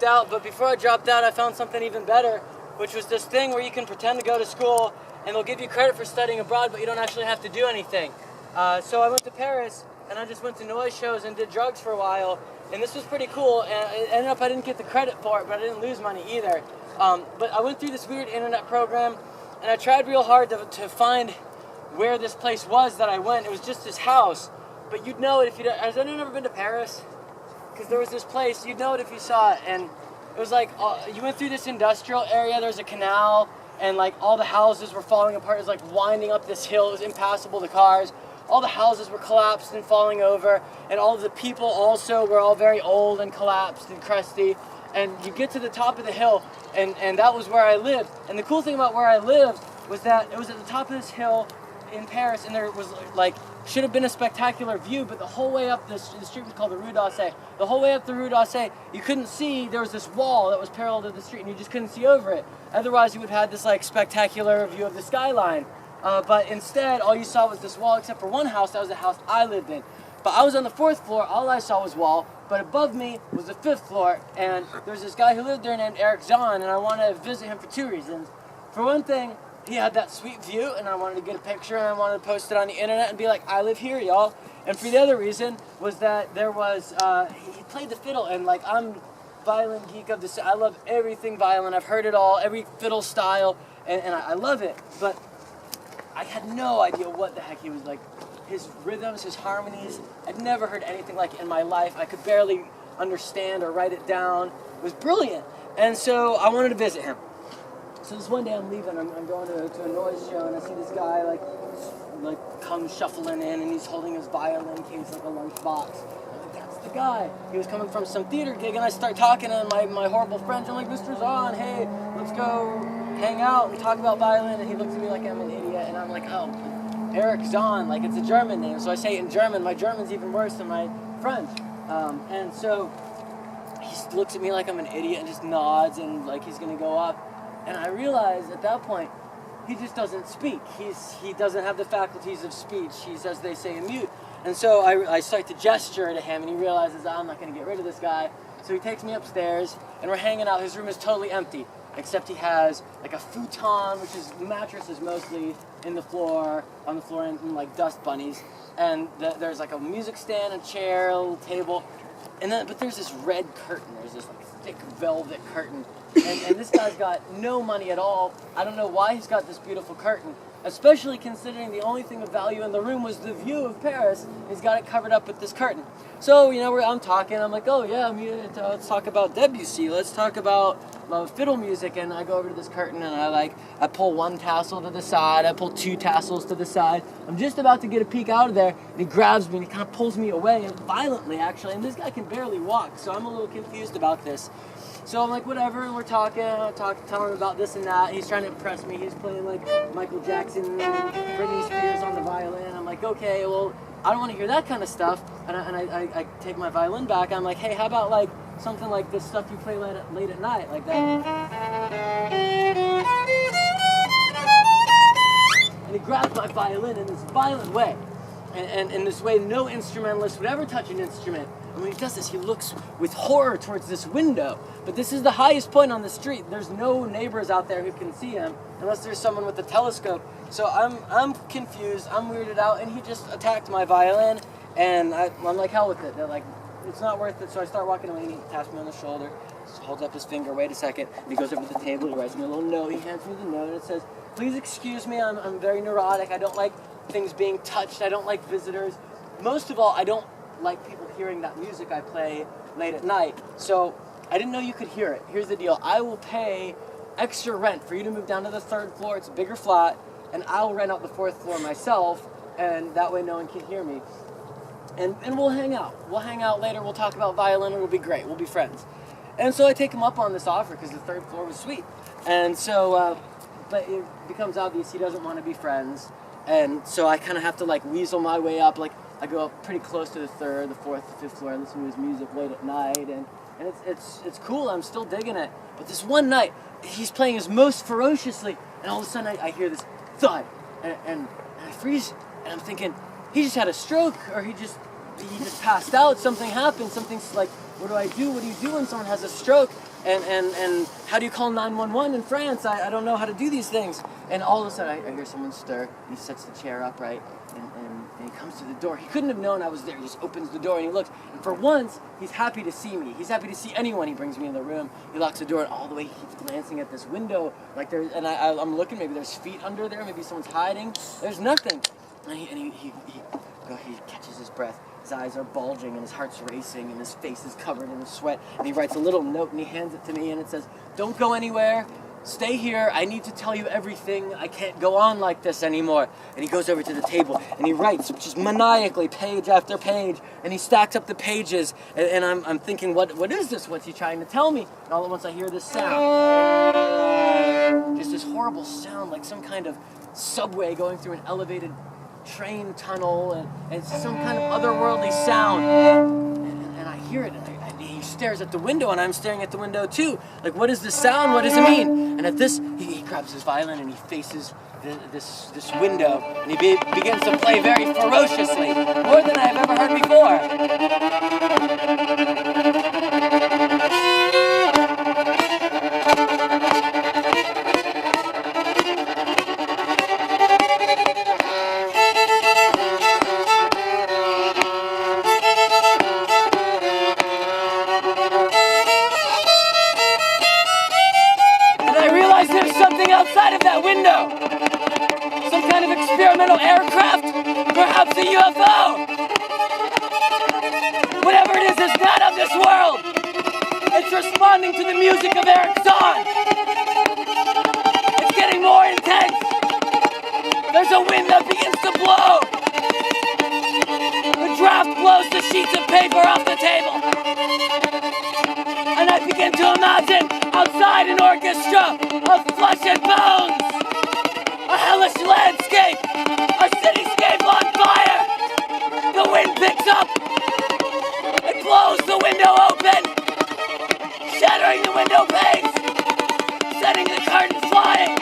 Out, but before I dropped out, I found something even better, which was this thing where you can pretend to go to school and they'll give you credit for studying abroad, but you don't actually have to do anything. So I went to Paris and I just went to noise shows and did drugs for a while, and this was pretty cool. And it ended up I didn't get the credit for it, but I didn't lose money either. But I went through this weird internet program and I tried real hard to find where this place was that I went. It was just this house, but you'd know it if you. Has anyone ever been to Paris? Because there was this place, you'd know it if you saw it, and it was like, you went through this industrial area, there was a canal, and like all the houses were falling apart. It was like winding up this hill, it was impassable to cars. All the houses were collapsed and falling over, and all of the people also were all very old and collapsed and crusty. And you get to the top of the hill, and that was where I lived. And the cool thing about where I lived was that it was at the top of this hill in Paris, and there was like, should have been a spectacular view, but the whole way up the street was called the Rue d'Aussay. The whole way up the Rue d'Aussay, you couldn't see, there was this wall that was parallel to the street and you just couldn't see over it. Otherwise you would have had this like spectacular view of the skyline. But instead, all you saw was this wall, except for one house. That was the house I lived in. But I was on the 4th floor, all I saw was wall, but above me was the 5th floor, and there's this guy who lived there named Eric Zahn, and I wanted to visit him for 2 reasons. For one thing, he had that sweet view, and I wanted to get a picture, and I wanted to post it on the internet and be like, I live here, y'all. And for the other reason was that there was, he played the fiddle, and like, I'm violin geek of this, I love everything violin, I've heard it all, every fiddle style, and I love it, but I had no idea what the heck he was like. His rhythms, his harmonies, I'd never heard anything like it in my life. I could barely understand or write it down. It was brilliant, and so I wanted to visit him. So this one day I'm leaving, I'm going to a noise show, and I see this guy like come shuffling in, and he's holding his violin case like a lunchbox. I'm like, that's the guy. He was coming from some theater gig, and I start talking to my horrible friends. I'm like, Mr. Zahn, hey, let's go hang out and talk about violin. And he looks at me like I'm an idiot, and I'm like, oh, Eric Zahn, like it's a German name. So I say it in German. My German's even worse than my French. And so he looks at me like I'm an idiot and just nods, and like he's gonna go up. And I realized at that point, he just doesn't speak. He doesn't have the faculties of speech. He's, as they say, a mute. And so I start to gesture to him, and he realizes I'm not going to get rid of this guy. So he takes me upstairs, and we're hanging out. His room is totally empty, except he has like a futon, which is mattresses mostly on the floor, and like dust bunnies. And there's like a music stand, a chair, a little table. But there's this red curtain. There's this like thick velvet curtain. And this guy's got no money at all. I don't know why he's got this beautiful curtain, especially considering the only thing of value in the room was the view of Paris. He's got it covered up with this curtain. So, you know, I'm talking. I'm like, oh, yeah, let's talk about Debussy. Let's talk about fiddle music. And I go over to this curtain, and I pull one tassel to the side. I pull 2 tassels to the side. I'm just about to get a peek out of there, and he grabs me, and he kind of pulls me away, violently, actually. And this guy can barely walk, so I'm a little confused about this. So I'm like, whatever, and we're talking, telling him about this and that. He's trying to impress me. He's playing like Michael Jackson and Britney Spears on the violin. I'm like, okay, well, I don't want to hear that kind of stuff. And I take my violin back. I'm like, hey, how about like something like this stuff you play late at night, like that? And he grabs my violin in this violent way. And in this way, no instrumentalist would ever touch an instrument. And when he does this, he looks with horror towards this window. But this is the highest point on the street. There's no neighbors out there who can see him, unless there's someone with a telescope. So I'm confused, I'm weirded out, and he just attacked my violin, and I'm like, hell with it. They're like, it's not worth it. So I start walking away, and he taps me on the shoulder, holds up his finger, wait a second, and he goes over to the table, he writes me a little note, he hands me the note, and it says, please excuse me, I'm very neurotic, I don't like things being touched, I don't like visitors. Most of all, I don't like people hearing that music I play late at night. So I didn't know you could hear it. Here's the deal. I will pay extra rent for you to move down to the 3rd floor. It's a bigger flat, and I'll rent out the 4th floor myself, and that way no one can hear me. And we'll hang out. We'll hang out later. We'll talk about violin. It'll be great. We'll be friends. And so I take him up on this offer because the 3rd floor was sweet. And so, but it becomes obvious he doesn't want to be friends. And so I kind of have to like weasel my way up. Like I go up pretty close to the 3rd, the 4th, the 5th floor. I listen to his music late at night, and it's cool. I'm still digging it. But this one night, he's playing his most ferociously, and all of a sudden I hear this thud, and I freeze, and I'm thinking he just had a stroke, or he just passed out. Something happened. Something's like what do I do? What do you do when someone has a stroke? And how do you call 911 in France? I don't know how to do these things. And all of a sudden I hear someone stir, and he sets the chair upright, and he comes to the door. He couldn't have known I was there. He just opens the door and he looks. And for once, he's happy to see me. He's happy to see anyone. He brings me in the room. He locks the door, and all the way he keeps glancing at this window. Like there's, and I'm looking, maybe there's feet under there, maybe someone's hiding. There's nothing. And he catches his breath. His eyes are bulging and his heart's racing and his face is covered in sweat. And he writes a little note and he hands it to me and it says, "Don't go anywhere. Stay here. I need to tell you everything. I can't go on like this anymore." And he goes over to the table and he writes just maniacally page after page, and he stacks up the pages, and I'm thinking, what is this? What's he trying to tell me? And all at once I hear this sound. Just this horrible sound, like some kind of subway going through an elevated train tunnel, and it's some kind of otherworldly sound. And I hear it, and he stares at the window, and I'm staring at the window too. Like, what is this sound? What does it mean? And at this, he grabs his violin and he faces this window, and he begins to play very ferociously, more than I have ever heard before. Outside of that window, some kind of experimental aircraft, perhaps a UFO. Whatever it is not of this world. It's responding to the music of Eric's song. It's getting more intense. There's a wind that begins to blow. The draft blows the sheets of paper off the table. And I begin to imagine outside an orchestra of flesh and bones, a hellish landscape, a cityscape on fire. The wind picks up, it blows the window open, shattering the window panes, setting the curtains flying.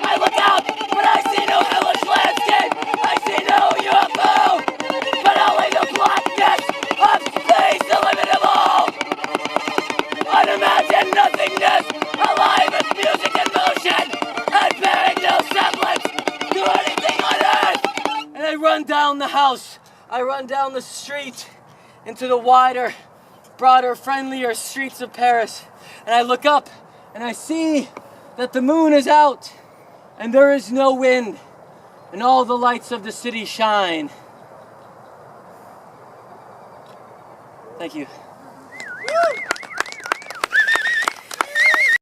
I look out, but I see no hellish landscape. I see no UFO, but only the blackness of space illimitable. Unimagined nothingness, alive with music and motion, and bearing no semblance to anything on earth. And I run down the house. I run down the street into the wider, broader, friendlier streets of Paris. And I look up and I see that the moon is out and there is no wind and all the lights of the city shine. Thank you.